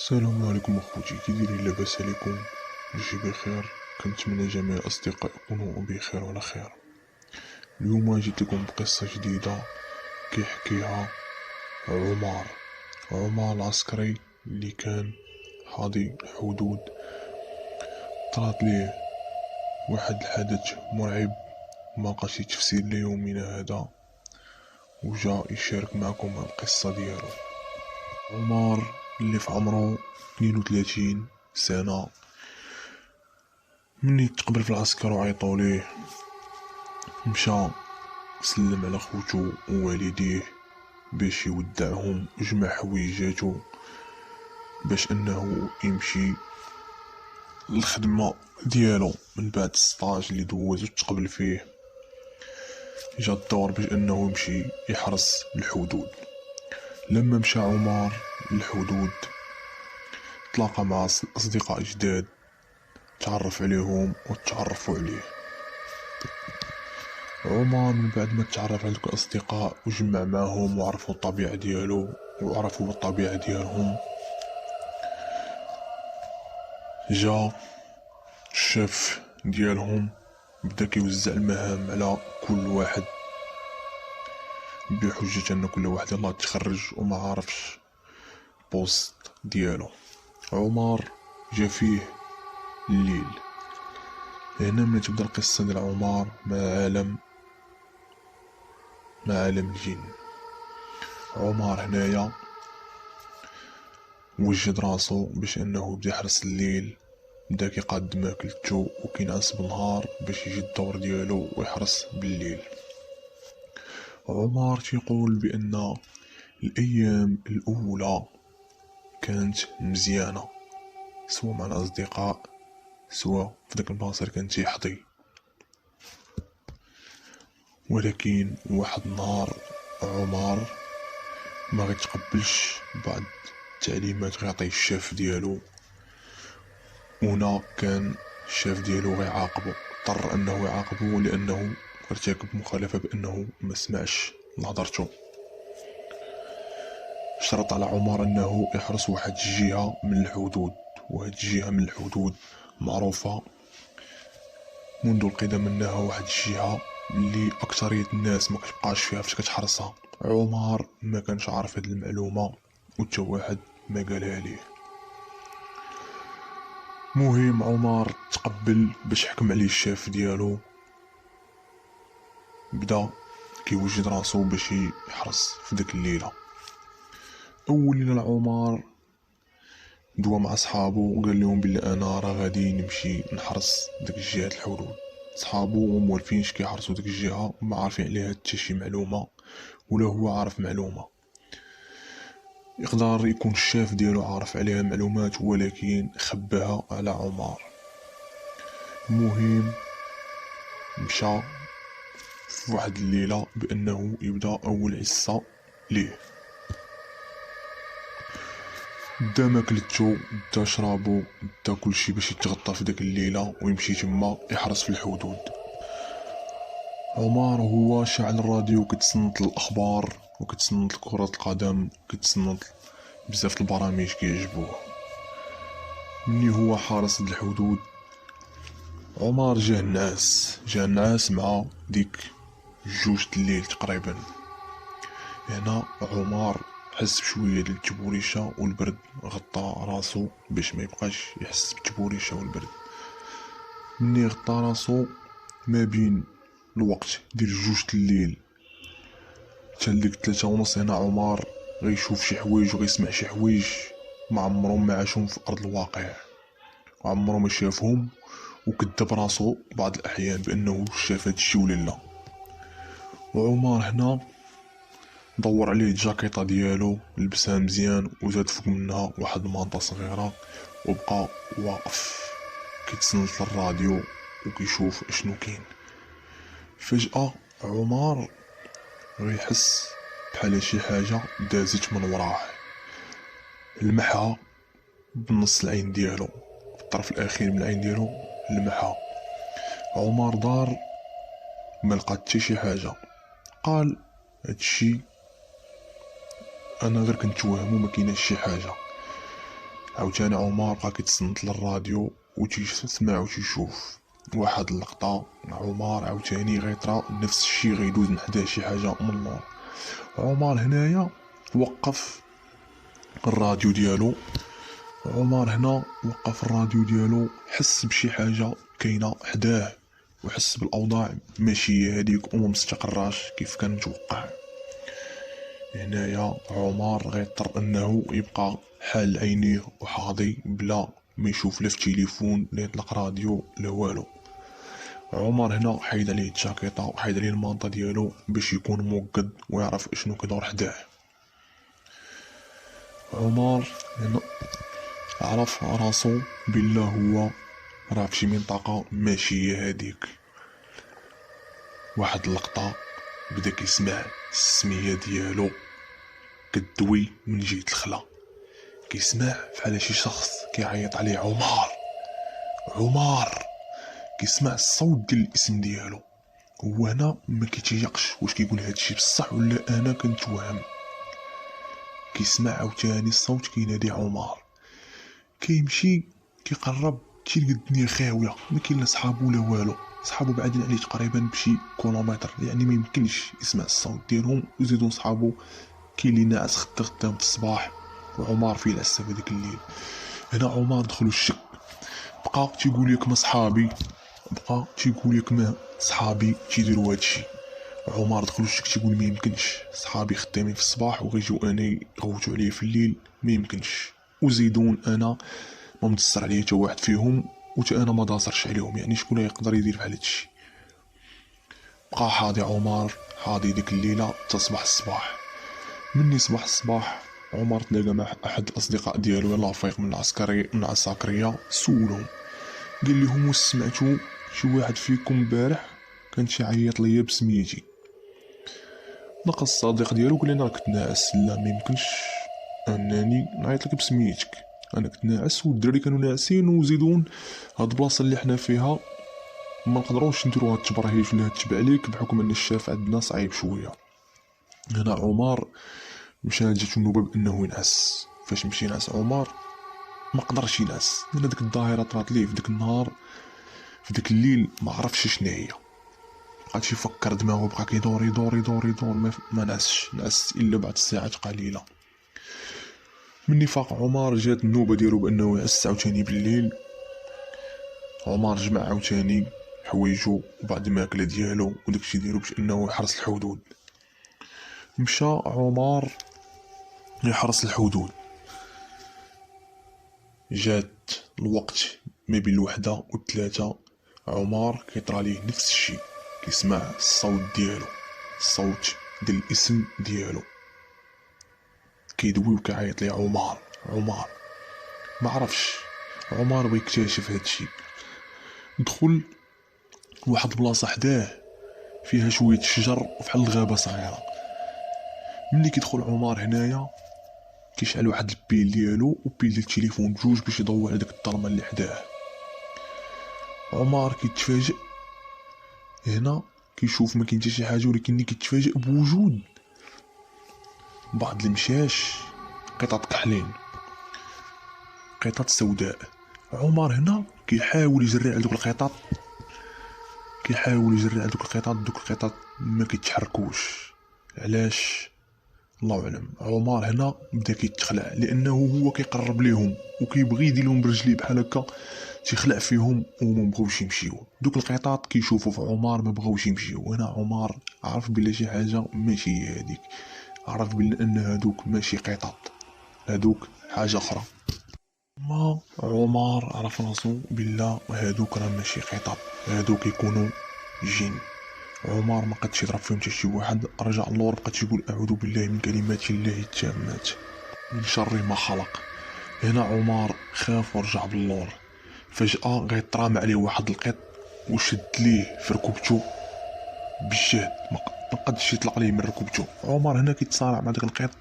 السلام عليكم اخوتي، كي دايرين؟ لاباس عليكم؟ نجي بخير. كنتمنى جميع الاصدقاء يكونوا بخير وعلى خير. اليوم جيت لكم بقصه جديده كيحكيها عمر العسكري اللي كان حاضي الحدود. طرات ليه واحد الحدث مرعب ما لقاش تفسير ليومنا هذا، وجا يشارك معكم القصه ديالو. عمر اللي في عمره 32 سنه، مني تقبل في العسكر وعيطوا ليه مشى سلم على خوتو ووالديه باش يودعهم وجمع حويجاتو باش انه يمشي للخدمة ديالو. من بعد 16 اللي دوزو تقبل فيه، جا الدور باش انه يمشي يحرس الحدود. لما مشى عمر للحدود تلاقى مع اصدقاء جداد، تعرف عليهم وتعرفوا عليه. عمر من بعد ما تعرف على الأصدقاء وجمع معهم وعرفوا الطبيعة ديالو وعرفوا الطبيعة ديالهم، جا الشاف ديالهم بدا كيوزع المهام على كل واحد بحجة ان كل واحد يلاه تخرج وما عارفش بوست ديالو. عمر جا فيه الليل. هنا من تبدا القصة ديال عمر مع عالم الجن. عمر هنايا وجد راسو باش انه يبدا يحرس الليل، بدا كيقاد ماكلتو وكينعس بالنهار باش يجي الدور ديالو ويحرس بالليل. عمر تيقول بان الايام الاولى كانت مزيانه، سواء مع الاصدقاء سواء في داك البلاصه اللي كان تيحظي. ولكن واحد النهار عمر ما غيتقبلش بعض التعليمات غيعطيه الشاف ديالو، هنا كان الشاف ديالو غيعاقبو، اضطر انه يعاقبو لانه ارتكب مخالفة بانه ما سمعش لهضرتو. شرط على عمر انه يحرس واحد الجهة من الحدود، وهاد الجهة من الحدود معروفة منذ القدم انها واحد الجهة اللي اكثرية الناس ما كتبقاش فيها فاش كتحرسها. عمر ما كانش عارف هاد المعلومة وتا واحد ما قالها ليه. مهم عمر تقبل باش حكم عليه الشاف ديالو، بدا كيوجد راسو باش يحرس في ديك الليله. اول ليله لعمر دوا مع صحابو وقال لهم بلي انا راه غادي نمشي نحرس ديك الجهه الحدود. صحابو موالفينش كيحرسوا ديك الجهه، ما عارفين عليها حتى شي معلومه ولا هو عارف معلومه. يقدر يكون الشاف ديالو عارف عليها معلومات ولكن خباها على عمر. المهم مشى في واحد الليلة بأنه يبدا أول عصة ليه. دا ماكلتو دا شرابو دا كلشي باش يتغطى في داك الليلة ويمشي تما يحرس في الحدود. عمر هو شاعل الراديو كتسنط الأخبار وكتسنط كرة القدم وكتسنط بزاف البرامج كيعجبوه. مني هو حارس الحدود عمر جاه النعاس مع ديك جوج الليل تقريبا. هنا عمر حس بشويه ديال التبوريشه والبرد غطى راسو باش ما يبقاش يحس بالتبوريشه والبرد. مني غطى راسو ما بين الوقت ديال جوج الليل حتى لديك 3:30، هنا عمر غيشوف شي حوايج وغيسمع شي حوايج ما عمرهم ما عاشهم في ارض الواقع، وعمرو ما شافهم، وكذب راسو بعض الاحيان بانه شاف هادشي ولا لا. وعمر هنا دور عليه الجاكيطه ديالو لبسها مزيان وزاد فوق منها واحد المانطا صغيره وبقى واقف كيتسنط للراديو وكيشوف اشنو كاين. فجأة عمر غيحس بحال شي حاجه دازت من وراه، لمحها بنص العين ديالو، الطرف الاخير من العين ديالو لمحها. عمر دار ما لقى حتى شي حاجه، قال هادشي انا غير كنتوهمو ما كايناش شي حاجه. عاوتاني عمر بقى كيتصنت للراديو وتيسمع وتيشوف واحد اللقطة. عمر عاوتاني غيطرا نفس الشي، غيدوز من حداه شي حاجة من اللور. عمر هنايا وقف الراديو ديالو. عمر هنا وقف الراديو ديالو، حس بشي حاجة كاينة حداه، وحس بالاوضاع ماشي هاديك وما مستقراش كيف كان متوقع. هنايا عمر غيضطر انه يبقى حال عينيه وحاضي بلا ما يشوف لا في تليفون لا يطلق راديو لا والو. عمر هنا حيد عليه الجاكيطه وحيد عليه المانطا ديالو باش يكون موقد ويعرف اشنو كيدور حداه. عمر هنا عرف راسو بالله هو راه فشي منطقه ماشي هي هاديك. واحد اللقطه بدا كيسمع السميه ديالو كدوي من جهه الخلا، كيسمع فحال شي شخص كيعيط عليه عمر عمر. كيسمع الصوت ديال الاسم ديالو. هو هنا ما كيتيقش واش كيقول هادشي بصح ولا انا كنتوهم. كيسمع عاوتاني الصوت كينادي عمر. كيمشي كيقرب تيلقى الدنيا خاويه، ما كاين لا صحابو لا والو. صحابو بعدين عليه تقريبا بشي كيلومتر، يعني ما يمكنش يسمع الصوت ديالهم. وزيدو صحابو كاين اللي ناعس خدام في الصباح وعمر فيه العسه هذيك الليل. هنا عمر دخلو الشك، بقى تيقول لك ما صحابي، بقى تيقول لك ما صحابي تيديروا هادشي. عمر دخلو الشك تيقول ما يمكنش، صحابي خدامين في الصباح وغيجيو انا يغوتوا عليا في الليل، ما يمكنش. وزيدون انا ما مدصر عليا حتى واحد فيهم وتا انا ما داصرش عليهم، يعني شكون يقدر يدير بحال هادشي. بقى حاضي عمر حاضي ديك الليله تصبح الصباح. مني صباح الصباح عمر تلاقى مع احد الاصدقاء ديالو يلاه فايق من العسكريه. سولهم قال لهم واش سمعتوا شي واحد فيكم امبارح كان تيعيط ليا بسميتي؟ نقص الصديق ديالو قال لي انا كنت ناعس. لا ما يمكنش انني نعيط لك بسميتك، انا كنت ناعس والدراري كانوا ناعسين. وزيدون هاد البلاصه اللي حنا فيها ما نقدروش نديرو هاد التبرهيج ولا هاد التبعليك بحكم ان الشاف عندنا صعيب شويه. هنا عمر مشى جاتو النوبه بانه ينعس. فاش مشى ينعس عمر ما قدرش ينعس لان ديك الظاهره طرات ليه في ديك النهار في ديك الليل ما عرفش شنو هي. بقى تيفكر دماغو بقى كيدور يدور يدور يدور ما نعس الا بعد ساعات قليله. مني فاق عمر جات النوبه ديالو بانه يعس عاوتاني بالليل. عمر جمع عاوتاني حوايجو وبعد الماكله ديالو وداكشي ديالو باش انه يحرس الحدود. مشى عمر يحرس الحدود. جات الوقت ما بين الوحدة والثلاثة عمر كيطرى ليه نفس الشيء، كيسمع الصوت ديالو، الصوت ديال الاسم ديالو كيدوي وكيعيط ليه عمر عمر. ما عرفش عمر بغى يكتشف هادشي. دخل لواحد البلاصه حداه فيها شويه شجر وفحال الغابه صغيره. ملي كيدخل عمر هنايا كيشعل واحد البيل ديالو وبيل ديال التليفون بجوج باش يضوي على داك الظلمه اللي حداه. عمر كيتفاجئ هنا، كيشوف ما كاين حتى شي حاجه، ولكن كيتفاجئ بوجود بعض المشاش، قطط كحلين، قطط سوداء. عمر هنا كيحاول يجري على دوك القطط، دوك القطط ما كيتحركوش. علاش؟ الله اعلم. عمر هنا بدا كيتخلع لانه هو كيقرب ليهم وكيبغي يدير لهم برجليه بحال هكا، تيخلع فيهم وما بغاوش يمشيو. دوك القطط كيشوفوا في عمر ما بغاوش يمشيو. هنا عمر عرف بلي شي حاجه ماشي هي هذيك، عرف بلي ان هادوك ماشي قطط، هادوك حاجه اخرى. ما عمر عرف راسو بلا هادوك راه ماشي قطط، هادوك يكونوا جن. عمر ما قدش يضرب فيهم حتى شي واحد، رجع اللور بقى تيقول اعوذ بالله من كلمات الله التامات من شر ما خلق. هنا عمر خاف ورجع باللور. فجأة غيطرام عليه واحد القط وشد ليه في ركبتو بالجهد، ما قدش يطلق ليه من ركبتو. عمر هنا كيتصارع مع داك القط،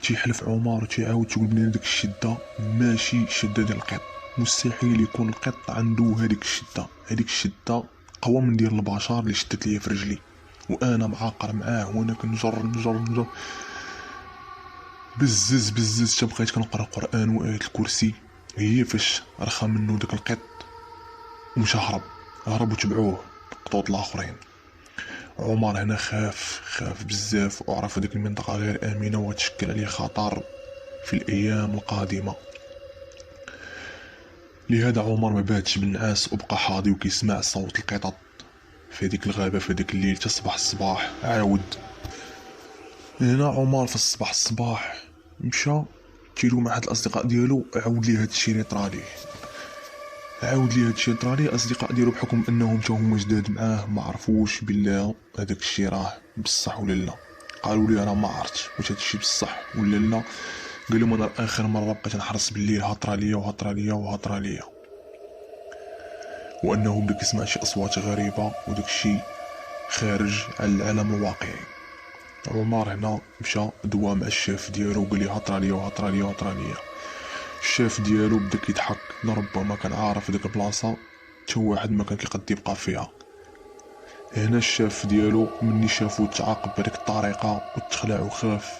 تيحلف عمر وتيعاود تيقول بلي ديك الشده ماشي الشده ديال القط، مستحيل يكون القط عنده هذيك الشده. هذيك الشده قوى من ديال البشر اللي شدت ليا في رجلي وانا معاقر معاه وانا كنجر بزز حتى بقيت كنقرا قران وايه الكرسي هي فاش رخى منو داك القط ومشى هرب وتبعوه القطوط الاخرين. عمر هنا خاف بزاف وعرف ديك المنطقة غير امنة وتشكل عليه خطر في الايام القادمة. لهذا عمر ما باتش بالنعاس وبقى حاضي وكيسمع صوت القطط في هذيك الغابة في هذاك الليل تصبح الصباح. عاود هنا عمر في الصباح مشى تيرو مع هاد الاصدقاء ديالو، عاود ليه هادشي اللي طراليه. الاصدقاء ديالو بحكم انهم تا هما جداد معاه ما عرفوش بالله هذاك الشيء راه بصح ولا لا. قالوا لي انا ما عرفتش واش هادشي بصح ولا لا. قال لهم انا اخر مره بقيت نحرس بالليل هطرا ليا وانه بدا كيسمع شي اصوات غريبه وداك الشيء خارج على العالم الواقعي. عمر هنا مشى دوا مع الشاف ديالو وقال لي هطرا ليا. الشاف ديالو بدا كيضحك، ربما كان عارف ديك البلاصه تا واحد ما كان كيقد يبقى فيها. هنا الشاف ديالو مني شافو تعاقب بهذيك الطريقه وتخلع وخاف،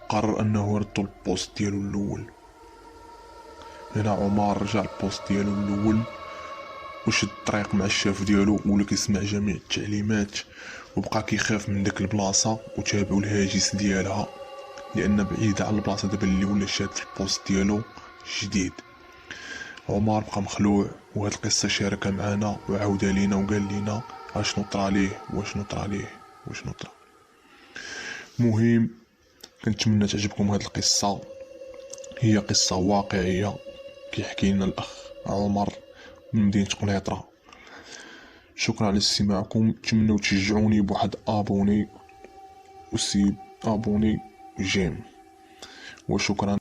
قرر انه يردو البوست ديالو الاول. هنا عمر رجع البوست ديالو الاول وشد الطريق مع الشاف ديالو ولا كيسمع جميع التعليمات وبقى كيخاف من ديك البلاصه وتابعو الهاجس ديالها لان بعيده على البلاصه دابا اللي ولا شاد في البوست ديالو جديد. عمر بقى مخلوع وهاد القصه شاركها معنا وعاودها لينا وقال لينا اشنو طرا ليه واشنو طرا. مهم كنتمنى تعجبكم هاد القصه، هي قصه واقعيه كيحكي لنا الاخ عمر من مدينه قنيطره. شكرا على استماعكم، تمنوا تشجعوني بواحد ابوني وسيب ابوني جيم، وشكرا.